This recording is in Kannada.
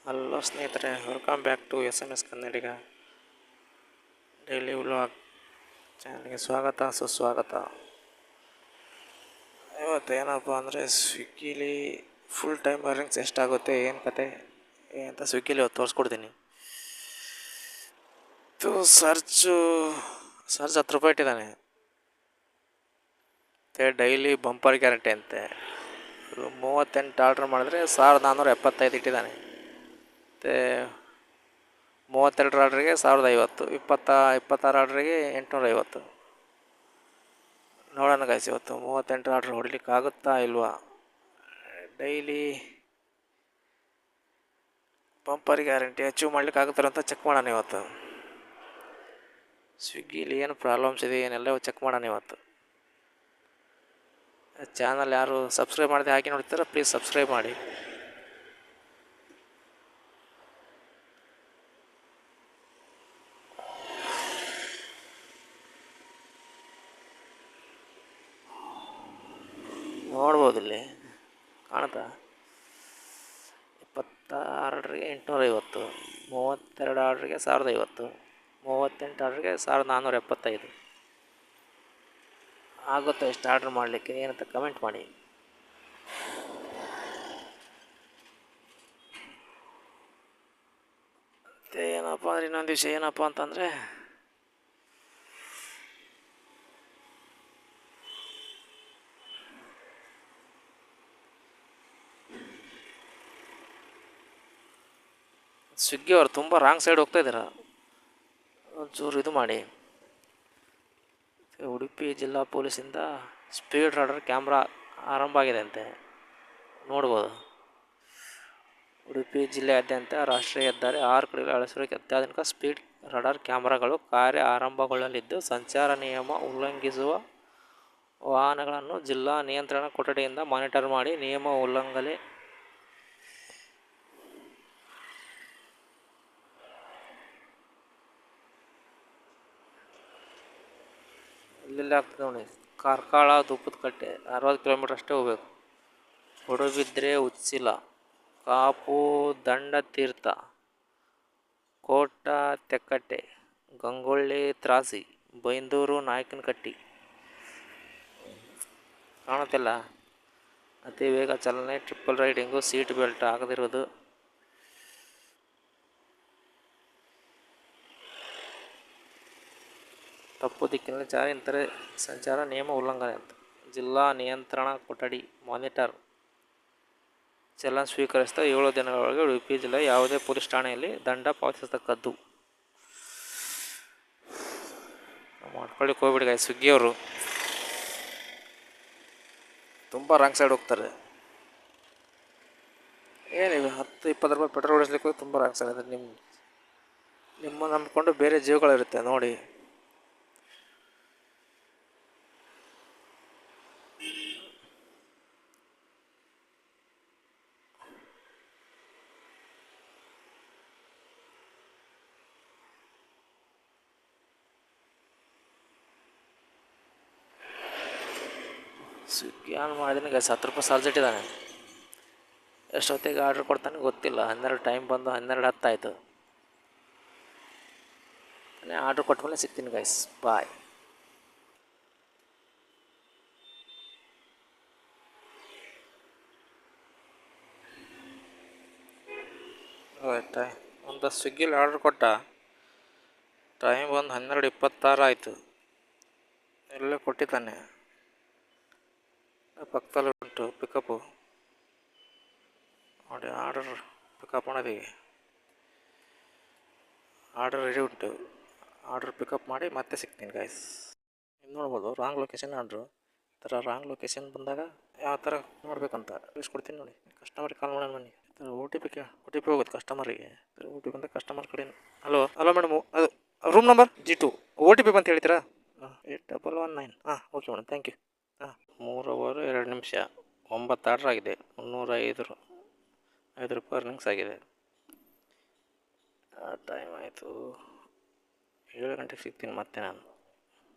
ಹಲೋ ಸ್ನೇಹಿತರೆ, welcome back to SMS Kannadiga daily vlog ಚಾನಲ್ಗೆ ಸ್ವಾಗತ ಸುಸ್ವಾಗತ. ಇವತ್ತು ಏನಪ್ಪ ಅಂದರೆ ಸ್ವಿಗ್ಗಿಲಿ ಫುಲ್ ಟೈಮ್ ಅರ್ನಿಂಗ್ಸ್ ಎಷ್ಟಾಗುತ್ತೆ ಏನು ಕತೆ ಅಂತ ಸ್ವಿಗ್ಗಿಲಿ ಇವತ್ತು ತೋರಿಸ್ಕೊಡ್ತೀನಿ. ಸರ್ಚ್ 10 ರೂಪಾಯಿ ಇಟ್ಟಿದ್ದಾನೆ. ಡೈಲಿ ಬಂಪರ್ ಗ್ಯಾರಂಟಿ ಅಂತೆ. 38 ಆರ್ಡ್ರ್ ಮಾಡಿದ್ರೆ 1475 ಇಟ್ಟಿದ್ದಾನೆ. ಮತ್ತು 32 ಆರ್ಡ್ರಿಗೆ 1050, 26 ಆರ್ಡ್ರಿಗೆ 850. ನೋಡೋಣ ಗೈಸ್, ಇವತ್ತು 38 ಆರ್ಡ್ರ್ ಹೊಡಿಲಿಕ್ಕೆ ಆಗುತ್ತಾ ಇಲ್ವಾ. ಡೈಲಿ ಬಂಪರ್ ಗ್ಯಾರಂಟಿ ಅಚೀವ್ ಮಾಡ್ಲಿಕ್ಕೆ ಆಗುತ್ತಾರೆ ಅಂತ ಚೆಕ್ ಮಾಡೋಣ ಇವತ್ತು. ಸ್ವಿಗ್ಗಿಲಿ ಏನು ಪ್ರಾಬ್ಲಮ್ಸ್ ಇದೆ ಏನೆಲ್ಲ ಚೆಕ್ ಮಾಡೋಣ ಇವತ್ತು. ಚಾನಲ್ ಯಾರು ಸಬ್ಸ್ಕ್ರೈಬ್ ಮಾಡದೆ ಹಾಕಿ ನೋಡ್ತೀರಾ, ಪ್ಲೀಸ್ ಸಬ್ಸ್ಕ್ರೈಬ್ ಮಾಡಿ. ನೋಡ್ಬೋದು, ಇಲ್ಲಿ ಕಾಣುತ್ತಾ. 26 ಆರ್ಡ್ರಿಗೆ 850, 32 ಆರ್ಡ್ರಿಗೆ 1050, 38 ಆರ್ಡ್ರಿಗೆ 1475. ಆಗುತ್ತಾ ಎಷ್ಟು ಆರ್ಡ್ರ್ ಮಾಡಲಿಕ್ಕೆ ಏನಂತ ಕಮೆಂಟ್ ಮಾಡಿ. ಮತ್ತು ಏನಪ್ಪ ಅಂದರೆ ಇನ್ನೊಂದು ವಿಷಯ ಏನಪ್ಪ ಅಂತಂದರೆ, ಸ್ವಿಗ್ಗಿ ಅವರು ತುಂಬ ರಾಂಗ್ ಸೈಡ್ ಹೋಗ್ತಾ ಇದ್ದೀರಾ, ಒಂಚೂರು ಇದು ಮಾಡಿ. ಉಡುಪಿ ಜಿಲ್ಲಾ ಪೊಲೀಸಿಂದ ಸ್ಪೀಡ್ ರಾಡರ್ ಕ್ಯಾಮ್ರಾ ಆರಂಭ ಆಗಿದೆ ಅಂತೆ, ನೋಡ್ಬೋದು. ಉಡುಪಿ ಜಿಲ್ಲೆಯಾದ್ಯಂತ ರಾಷ್ಟ್ರೀಯ ಹೆದ್ದಾರಿ 6 ಕಡೆಗಳಲ್ಲಿ ಅಳವಡಿಸಿರುವ ಅತ್ಯಾಧುನಿಕ ಸ್ಪೀಡ್ ರಾಡರ್ ಕ್ಯಾಮ್ರಾಗಳು ಕಾರ್ಯ ಆರಂಭಗೊಳ್ಳಲಿದ್ದು, ಸಂಚಾರ ನಿಯಮ ಉಲ್ಲಂಘಿಸುವ ವಾಹನಗಳನ್ನು ಜಿಲ್ಲಾ ನಿಯಂತ್ರಣ ಕೊಠಡಿಯಿಂದ ಮಾನಿಟರ್ ಮಾಡಿ ನಿಯಮ ಉಲ್ಲಂಘನೆ ಎಲ್ಲೆಲ್ಲಿ ಆಗ್ತದೆ ನೋಡಿ. ಕಾರ್ಕಳ ದುಪ್ಪದಕಟ್ಟೆ 60 ಕಿಲೋಮೀಟ್ರ್ ಅಷ್ಟೇ ಹೋಗ್ಬೇಕು. ಪಡುಬಿದ್ರೆ ಉಚ್ಚಿಲ, ಕಾಪು ದಂಡತೀರ್ಥ, ಕೋಟ ತೆಕ್ಕಟ್ಟೆ, ಗಂಗೊಳ್ಳಿ ತ್ರಾಸಿ, ಬೈಂದೂರು ನಾಯಕನಕಟ್ಟಿ. ಕಾಣುತ್ತಿಲ್ಲ. ಅತಿ ವೇಗ ಚಾಲನೆ, ಟ್ರಿಪಲ್ ರೈಡಿಂಗು, ಸೀಟ್ ಬೆಲ್ಟ್ ಆಗದಿರೋದು, ತಪ್ಪು ದಿಕ್ಕಿನಲ್ಲಿ ಇಂಥರ ಸಂಚಾರ ನಿಯಮ ಉಲ್ಲಂಘನೆ ಅಂತ ಜಿಲ್ಲಾ ನಿಯಂತ್ರಣ ಕೊಠಡಿ ಮಾನಿಟರ್. ಚಲನ್ ಸ್ವೀಕರಿಸಿದ 7 ದಿನಗಳೊಳಗೆ ಉಡುಪಿ ಜಿಲ್ಲೆ ಯಾವುದೇ ಪೊಲೀಸ್ ಠಾಣೆಯಲ್ಲಿ ದಂಡ ಪಾವತಿಸತಕ್ಕದ್ದು. ಮಾಡ್ಕೊಳ್ಳಿಕ್ಕೆ ಹೋಗ್ಬಿಡಿ ಗಾಯ. ಸ್ವಿಗ್ಗಿಯವರು ತುಂಬ ರಾಂಗ್ ಸೈಡ್ ಹೋಗ್ತಾರೆ. ಏನಿದೆ 10-20 ರೂಪಾಯಿ ಪೆಟ್ರೋಲ್ ಹೊಡಿಸ್ಲಿಕ್ಕೆ ಹೋಗಿ ತುಂಬ ರಾಂಗ್ ಸೈಡ್ ಇದೆ. ನಿಮ್ಮ ನಂಬಿಕೊಂಡು ಬೇರೆ ಜೀವಗಳಿರುತ್ತೆ ನೋಡಿ. ಸ್ವಿಗ್ಗಿ ಆನ್ ಮಾಡಿದ್ದೀನಿ ಗೈಸ್, 10 ರೂಪಾಯಿ ಚಾರ್ಜ್ ಇಟ್ಟಿದ್ದಾನೆ. ಎಷ್ಟೊತ್ತಿಗೆ ಆರ್ಡ್ರ್ ಕೊಡ್ತಾನೆ ಗೊತ್ತಿಲ್ಲ. 12 ಟೈಮ್ ಬಂದು 12:10 ಆಯಿತು. ಆರ್ಡ್ರ್ ಕೊಟ್ಮೇಲೆ ಸಿಗ್ತೀನಿ ಗೈಸ್, ಬಾಯ್. ಒಂದು ಸ್ವಿಗ್ಗಿಲಿ ಆರ್ಡ್ರ್ ಕೊಟ್ಟ, ಟೈಮ್ ಬಂದು 12:26 ಆಯಿತು. ಎಲ್ಲೇ ಕೊಟ್ಟಿದ್ದಾನೆ, ಪಕ್ಕದಲ್ಲಿ ಉಂಟು ಪಿಕಪ್ಪು ನೋಡಿ. ಆರ್ಡರ್ ಪಿಕಪ್ ಮಾಡೋದಿಗೆ ಆರ್ಡರ್ ರೆಡಿ ಉಂಟು. ಆರ್ಡರ್ ಪಿಕಪ್ ಮಾಡಿ ಮತ್ತೆ ಸಿಗ್ತೀನಿ ಗೈಸ್. ನೀವು ನೋಡ್ಬೋದು ರಾಂಗ್ ಲೊಕೇಶನ್ ಆರ್ಡ್ರು. ಈ ಥರ ರಾಂಗ್ ಲೊಕೇಶನ್ ಬಂದಾಗ ಯಾವ ಥರ ನೋಡ್ಬೇಕಂತ ತಿಳಿಸ್ಕೊಡ್ತೀನಿ ನೋಡಿ. ಕಸ್ಟಮರಿಗೆ ಕಾಲ್ ಮಾಡೋಣ ಬನ್ನಿ. ಓ ಟಿ ಪಿ ಹೋಗುತ್ತೆ ಕಸ್ಟಮರಿಗೆ. ಓ ಟಿ ಪಿ ಬಂದ ಕಸ್ಟಮರ್ ಕಡೆ. ಹಲೋ ಮೇಡಮು, ಅದು room number G2 O T P ಬಂತ ಹೇಳ್ತೀರಾ? 8119. Okay madam, thank you. 3 hour 2 ನಿಮಿಷ 9 ಆರ್ಡ್ರ್ ಆಗಿದೆ. 305 ರೂಪಾಯಿ ಅರ್ನಿಂಗ್ಸ್ ಆಗಿದೆ. ಟೈಮ್ ಆಯಿತು 7 ಗಂಟೆಗೆ ಸಿಗ್ತೀನಿ ಮತ್ತೆ ನಾನು.